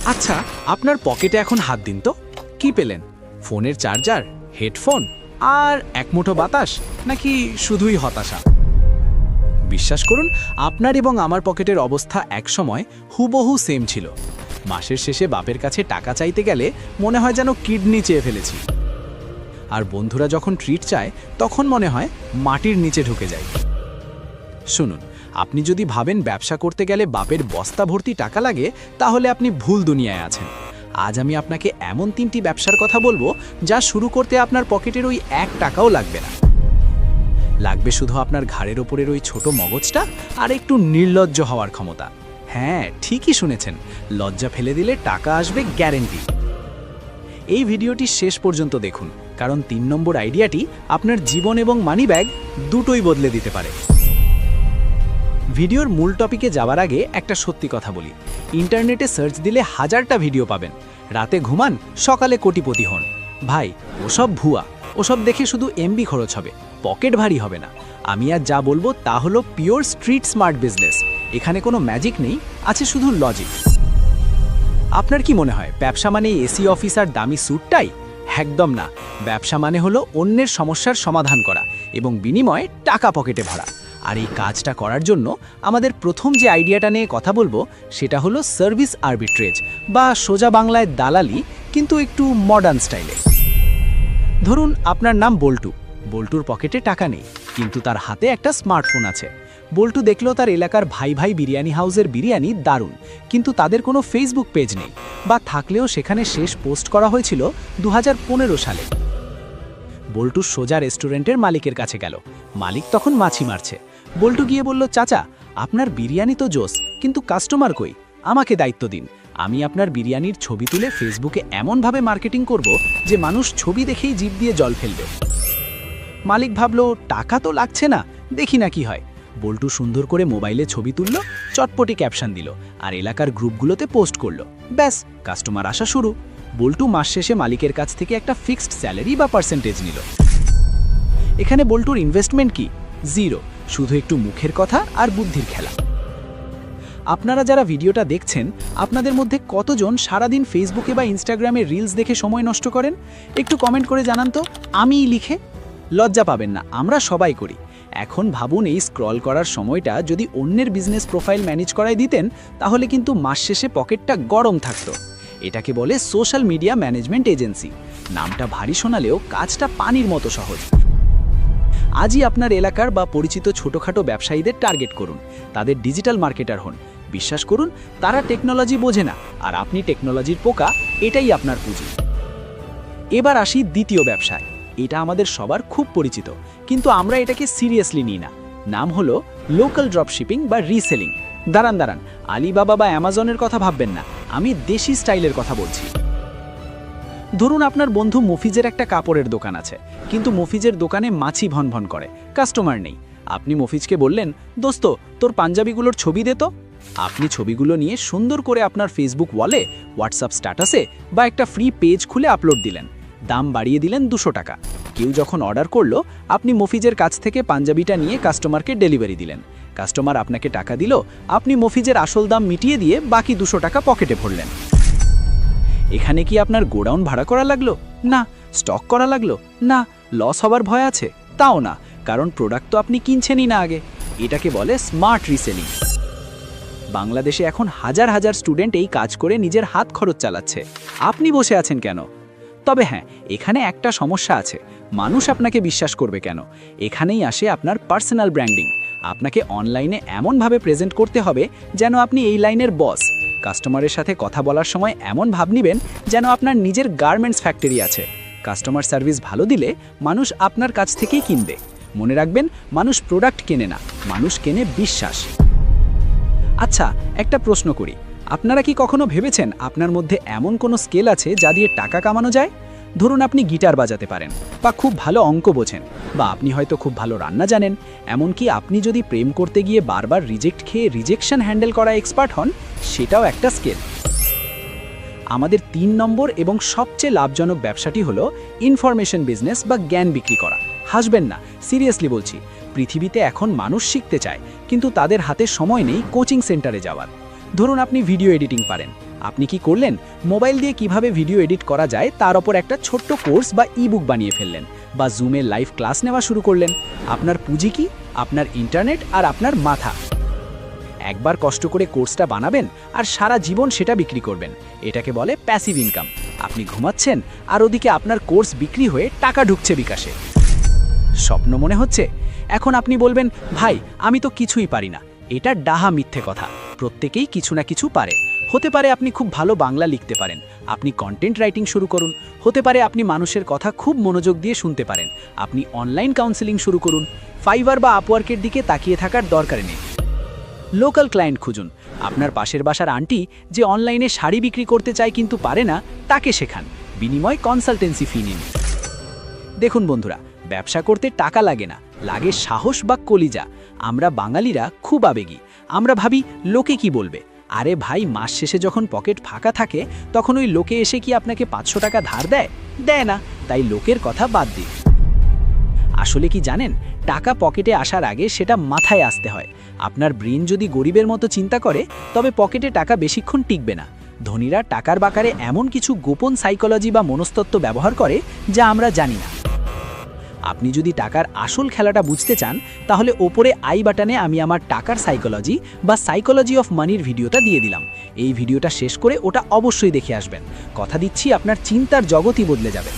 আচ্ছা, আপনার পকেটে এখন হাত দিন তো, কি পেলেন? ফোনের চার্জার, হেডফোন আর এক মুঠো বাতাস, নাকি শুধুই হতাশা? বিশ্বাস করুন, আপনার এবং আমার পকেটের অবস্থা একসময় হুবহু সেম ছিল। মাসের শেষে বাপের কাছে টাকা চাইতে গেলে মনে হয় যেন কিডনি চেয়ে ফেলেছি, আর বন্ধুরা যখন ট্রিট চায় তখন মনে হয় মাটির নিচে ঢুকে যায়। শুনুন, আপনি যদি ভাবেন ব্যবসা করতে গেলে বাপের বস্তা ভর্তি টাকা লাগে, তাহলে আপনি ভুল দুনিয়ায় আছেন। আজ আমি আপনাকে এমন 3টি ব্যবসার কথা বলবো যা শুরু করতে আপনার পকেটের ওই 1 টাকাও লাগবে না। লাগবে শুধু আপনার ঘাড়ের ওপরের ওই ছোট মগজটা আর একটু নির্লজ্জ হওয়ার ক্ষমতা। হ্যাঁ, ঠিকই শুনেছেন, লজ্জা ফেলে দিলে টাকা আসবে গ্যারেন্টি। এই ভিডিওটি শেষ পর্যন্ত দেখুন, কারণ 3 নম্বর আইডিয়াটি আপনার জীবন এবং মানি ব্যাগ দুটোই বদলে দিতে পারে। ভিডিওর মূল টপিকে যাওয়ার আগে একটা সত্যি কথা বলি, ইন্টারনেটে সার্চ দিলে হাজারটা ভিডিও পাবেন। রাতে ঘুমান, সকালে কোটিপতি হন। ভাই, ওসব ভুয়া। ওসব দেখে শুধু এমবি খরচ হবে, পকেট ভারী হবে না। আমি আজ যা বলবো তা হলো পিওর স্ট্রিট স্মার্ট বিজনেস। এখানে কোনো ম্যাজিক নেই, আছে শুধু লজিক। আপনার কি মনে হয় ব্যবসা মানে এসি অফিস আর দামি স্যুটটাই? একদম না। ব্যবসা মানে হলো অন্যের সমস্যার সমাধান করা এবং বিনিময়ে টাকা পকেটে ভরা। আর এই কাজটা করার জন্য আমাদের প্রথম যে আইডিয়াটা নিয়ে কথা বলবো সেটা হলো সার্ভিস আর্বিট্রেজ, বা সোজা বাংলায় দালালি, কিন্তু একটু মডার্ন স্টাইলে। ধরুন আপনার নাম বল্টু। বল্টুর পকেটে টাকা নেই, কিন্তু তার হাতে একটা স্মার্টফোন আছে। বল্টু দেখলো তার এলাকার ভাই ভাই বিরিয়ানি হাউসের বিরিয়ানি দারুণ, কিন্তু তাদের কোনো ফেসবুক পেজ নেই, বা থাকলেও সেখানে শেষ পোস্ট করা হয়েছিল 2015 সালে। বল্টু সোজা রেস্টুরেন্টের মালিকের কাছে গেল। মালিক তখন মাছি মারছে। বল্টু গিয়ে বলল, চাচা, আপনার বিরিয়ানি তো জোস, কিন্তু কাস্টমার কই? আমাকে দায়িত্ব দিন। আমি আপনার বিরিয়ানির ছবি তুলে ফেসবুকে এমনভাবে মার্কেটিং করব যে মানুষ ছবি দেখেই জিভ দিয়ে জল ফেলবে। মালিক ভাবলো, টাকা তো লাগছে না, দেখি না কি হয়। বল্টু সুন্দর করে মোবাইলে ছবি তুলল, চটপটি ক্যাপশন দিল, আর এলাকার গ্রুপগুলোতে পোস্ট করলো। ব্যাস, কাস্টমার আসা শুরু। বল্টু মাস শেষে মালিকের কাছ থেকে একটা ফিক্সড স্যালারি বা পার্সেন্টেজ নিল। এখানে বল্টুর ইনভেস্টমেন্ট কি? জিরো, শুধু একটু মুখের কথা আর বুদ্ধির খেলা। আপনারা যারা ভিডিওটা দেখছেন, আপনাদের মধ্যে কতজন সারাদিন ফেসবুকে বা ইনস্টাগ্রামে রিলস দেখে সময় নষ্ট করেন? একটু কমেন্ট করে জানান তো, আমিই লিখে। লজ্জা পাবেন না, আমরা সবাই করি। এখন ভাবুন, এই স্ক্রল করার সময়টা যদি অন্যের বিজনেস প্রোফাইল ম্যানেজ করায় দিতেন, তাহলে কিন্তু মাস শেষে পকেটটা গরম থাকতো। এটাকে বলে সোশ্যাল মিডিয়া ম্যানেজমেন্ট এজেন্সি। নামটা ভারী শোনালেও কাজটা পানির মতো সহজ। আজই আপনার এলাকার বা পরিচিত ছোটখাটো ব্যবসায়ীদের টার্গেট করুন, তাদের ডিজিটাল মার্কেটার হন। বিশ্বাস করুন, তারা টেকনোলজি বোঝে না, আর আপনি টেকনোলজির পোকা। এটাই আপনার পুঁজি। এবার আসি দ্বিতীয় ব্যবসায়। এটা আমাদের সবার খুব পরিচিত, কিন্তু আমরা এটাকে সিরিয়াসলি নিই না। নাম হলো লোকাল ড্রপশিপিং বা রিসেলিং। দাঁড়ান, আলিবাবা বা অ্যামাজনের কথা ভাববেন না, আমি দেশি স্টাইলের কথা বলছি। ধরুন আপনার বন্ধু মফিজের একটা কাপড়ের দোকান আছে, কিন্তু মফিজের দোকানে মাছি ভনভন করে, কাস্টমার নেই। আপনি মফিজকে বললেন, দোস্ত, তোর পাঞ্জাবিগুলোর ছবি দে তো। আপনি ছবিগুলো নিয়ে সুন্দর করে আপনার ফেসবুক ওয়ালে, হোয়াটসঅ্যাপ স্ট্যাটাসে বা একটা ফ্রি পেজ খুলে আপলোড দিলেন। দাম বাড়িয়ে দিলেন 200 টাকা। কেউ যখন অর্ডার করলো, আপনি মফিজের কাছ থেকে পাঞ্জাবিটা নিয়ে কাস্টমারকে ডেলিভারি দিলেন। কাস্টমার আপনাকে টাকা দিল, আপনি মফিজের আসল দাম মিটিয়ে দিয়ে বাকি 200 টাকা পকেটে ভরলেন। এখানে কি আপনার গোডাউন ভাড়া করা লাগলো? না। স্টক করা লাগলো? না। লস হবার ভয় আছে? তাও না, কারণ প্রোডাক্ট তো আপনি কিনছেনই না আগে। এটাকে বলে স্মার্ট রিসেলিং। বাংলাদেশে এখন হাজার হাজার স্টুডেন্ট এই কাজ করে নিজের হাত খরচ চালাচ্ছে। আপনি বসে আছেন কেন? তবে হ্যাঁ, এখানে একটা সমস্যা আছে। মানুষ আপনাকে বিশ্বাস করবে কেন? এখানেই আসে আপনার পার্সোনাল ব্র্যান্ডিং। আপনাকে অনলাইনে এমনভাবে প্রেজেন্ট করতে হবে যেন আপনি এই লাইনের বস। কাস্টমারের সাথে কথা বলার সময় এমন ভাব নিবেন যেন আপনার নিজের গার্মেন্টস ফ্যাক্টরি আছে। কাস্টমার সার্ভিস ভালো দিলে মানুষ আপনার কাছ থেকেই কিনবে। মনে রাখবেন, মানুষ প্রোডাক্ট কেনে না, মানুষ কেনে বিশ্বাস। আচ্ছা, একটা প্রশ্ন করি, আপনারা কি কখনো ভেবেছেন আপনার মধ্যে এমন কোনো স্কিল আছে যা দিয়ে টাকা কামানো যায়? ধরুন আপনি গিটার বাজাতে পারেন, বা খুব ভালো অঙ্ক বোঝেন, বা আপনি হয়তো খুব ভালো রান্না জানেন। এমনকি আপনি যদি প্রেম করতে গিয়ে বারবার রিজেক্ট খেয়ে রিজেকশন হ্যান্ডেল করা এক্সপার্ট হন, সেটাও একটা স্কিল। আমাদের 3 নম্বর এবং সবচেয়ে লাভজনক ব্যবসাটি হলো ইনফরমেশন বিজনেস বা জ্ঞান বিক্রি করা। হাসবেন না, সিরিয়াসলি বলছি। পৃথিবীতে এখন মানুষ শিখতে চায়, কিন্তু তাদের হাতে সময় নেই কোচিং সেন্টারে যাওয়ার। ধরুন আপনি ভিডিও এডিটিং পারেন, আপনি কি করলেন? মোবাইল দিয়ে কিভাবে ভিডিও এডিট করা যায় তার ওপর একটা ছোট্ট কোর্স বা ইবুক বানিয়ে ফেললেন, বা জুমে লাইভ ক্লাস নেওয়া শুরু করলেন। আপনার পুঁজি কি? আপনার ইন্টারনেট আর আপনার মাথা। একবার কষ্ট করে কোর্সটা বানাবেন আর সারা জীবন সেটা বিক্রি করবেন। এটাকে বলে প্যাসিভ ইনকাম। আপনি ঘুমাচ্ছেন আর ওদিকে আপনার কোর্স বিক্রি হয়ে টাকা ঢুকছে বিকাশে। স্বপ্ন মনে হচ্ছে? এখন আপনি বলবেন, ভাই আমি তো কিছুই পারি না। এটা ডাহা মিথ্যে কথা। প্রত্যেকেই কিছু না কিছু পারে। হতে পারে আপনি খুব ভালো বাংলা লিখতে পারেন, আপনি কন্টেন্ট রাইটিং শুরু করুন। হতে পারে আপনি মানুষের কথা খুব মনোযোগ দিয়ে শুনতে পারেন, আপনি অনলাইন কাউন্সেলিং শুরু করুন। ফাইবার বা আপওয়ার্কের দিকে তাকিয়ে থাকার দরকার নেই। লোকাল ক্লায়েন্ট খুঁজুন। আপনার পাশের বাসার আন্টি যে অনলাইনে শাড়ি বিক্রি করতে চায় কিন্তু পারে না, তাকে শেখান। বিনিময় কনসালটেন্সি ফি নিন। দেখুন বন্ধুরা, ব্যবসা করতে টাকা লাগে না, লাগে সাহস বা কলিজা। আমরা বাঙালিরা খুব আবেগী। আমরা ভাবি লোকে কি বলবে। আরে ভাই, মাস শেষে যখন পকেট ফাঁকা থাকে তখন ওই লোকে এসে কি আপনাকে 500 টাকা ধার দেয়? দেয় না। তাই লোকের কথা বাদ দিন। আসলে কি জানেন, টাকা পকেটে আসার আগে সেটা মাথায় আসতে হয়। আপনার ব্রেন যদি গরিবের মতো চিন্তা করে তবে পকেটে টাকা বেশিক্ষণ টিকবে না। ধনীরা টাকার বাকারে এমন কিছু গোপন সাইকোলজি বা মনস্তত্ত্ব ব্যবহার করে যা আমরা জানি না। আপনি যদি টাকার আসল খেলাটা বুঝতে চান তাহলে ওপরে আই বাটনে আমি আমার টাকার সাইকোলজি বা সাইকোলজি অফ মানির ভিডিওটা দিয়ে দিলাম। এই ভিডিওটা শেষ করে ওটা অবশ্যই দেখে আসবেন। কথা দিচ্ছি আপনার চিন্তার জগতই বদলে যাবে।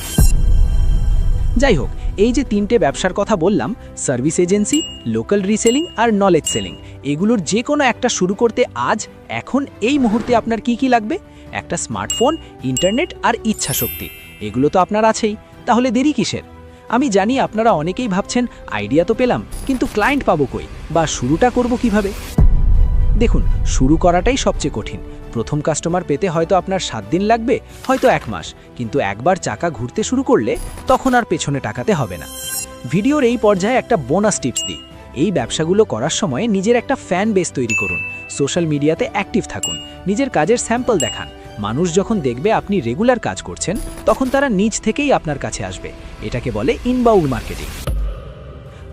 যাই হোক, এই যে 3টে ব্যবসার কথা বললাম, সার্ভিস এজেন্সি, লোকাল রিসেলিং আর নলেজ সেলিং, এগুলোর যে কোনো একটা শুরু করতে আজ, এখন, এই মুহূর্তে আপনার কি কি লাগবে? একটা স্মার্টফোন, ইন্টারনেট আর ইচ্ছাশক্তি। এগুলো তো আপনার আছেই, তাহলে দেরি কিসের? আমি জানি আপনারা অনেকেই ভাবছেন, আইডিয়া তো পেলাম, কিন্তু ক্লায়েন্ট পাবো কই, বা শুরুটা করব কিভাবে? দেখুন, শুরু করাটাই সবচেয়ে কঠিন। প্রথম কাস্টমার পেতে হয়তো আপনার 7 দিন লাগবে, হয়তো 1 মাস, কিন্তু একবার চাকা ঘুরতে শুরু করলে তখন আর পেছনে টাকাতে হবে না। ভিডিওর এই পর্যায়ে একটা বোনাস টিপস দিই। এই ব্যবসাগুলো করার সময় নিজের একটা ফ্যান বেস তৈরি করুন। সোশ্যাল মিডিয়াতে অ্যাক্টিভ থাকুন, নিজের কাজের স্যাম্পল দেখান। মানুষ যখন দেখবে আপনি রেগুলার কাজ করছেন তখন তারা নিজ থেকেই আপনার কাছে আসবে। এটাকে বলে ইনবাউন্ড মার্কেটিং।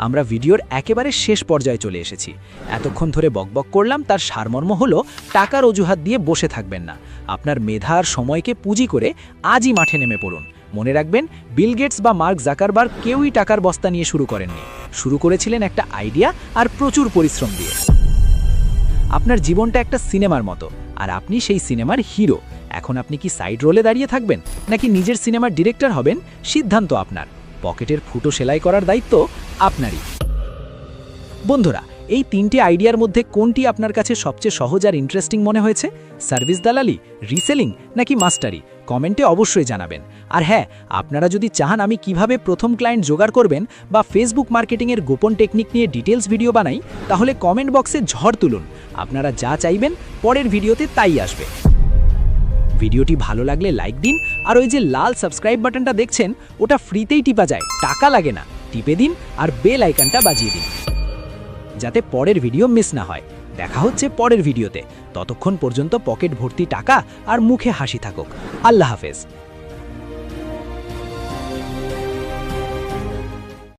আমরা ভিডিওর একেবারে শেষ পর্যায়ে চলে এসেছি। এতক্ষণ ধরে বকবক করলাম, তার সারমর্ম হলো টাকার অজুহাত দিয়ে বসে থাকবেন না। আপনার মেধা আর সময়কে পুঁজি করে আজই মাঠে নেমে পড়ুন। মনে রাখবেন, বিল গেটস বা মার্ক জাকারবার্গ কেউই টাকার বস্তা নিয়ে শুরু করেননি। শুরু করেছিলেন একটা আইডিয়া আর প্রচুর পরিশ্রম দিয়ে। আপনার জীবনটা একটা সিনেমার মতো, আর আপনি সেই সিনেমার হিরো। এখন আপনি কি সাইড রোলে দাঁড়িয়ে থাকবেন নাকি নিজের সিনেমার ডিরেক্টর হবেন, সিদ্ধান্ত আপনার। পকেটের ফুটো সেলাই করার দায়িত্ব আপনারই। বন্ধুরা, এই 3টে আইডিয়ার মধ্যে কোনটি আপনার কাছে সবচেয়ে সহজ আর ইন্টারেস্টিং মনে হয়েছে? সার্ভিস দালালি, রিসেলিং নাকি মাস্টারি? কমেন্টে অবশ্যই জানাবেন। আর হ্যাঁ, আপনারা যদি চান আমি কিভাবে প্রথম ক্লায়েন্ট জোগাড় করবেন বা ফেসবুক মার্কেটিংয়ের গোপন টেকনিক নিয়ে ডিটেলস ভিডিও বানাই, তাহলে কমেন্ট বক্সে ঝড় তুলুন। আপনারা যা চাইবেন পরের ভিডিওতে তাই আসবে। ভিডিওটি ভালো লাগলে লাইক দিন, আর ওই যে লাল সাবস্ক্রাইব বাটনটা দেখছেন ওটা ফ্রিতেই টিপা যায়, টাকা লাগে না। টিপে দিন আর বেল আইকনটা বাজিয়ে দিন যাতে পরের ভিডিও মিস না হয়। দেখা হচ্ছে পরের ভিডিওতে। ততক্ষণ পর্যন্ত পকেট ভর্তি টাকা আর মুখে হাসি থাকুক। আল্লাহ হাফেজ।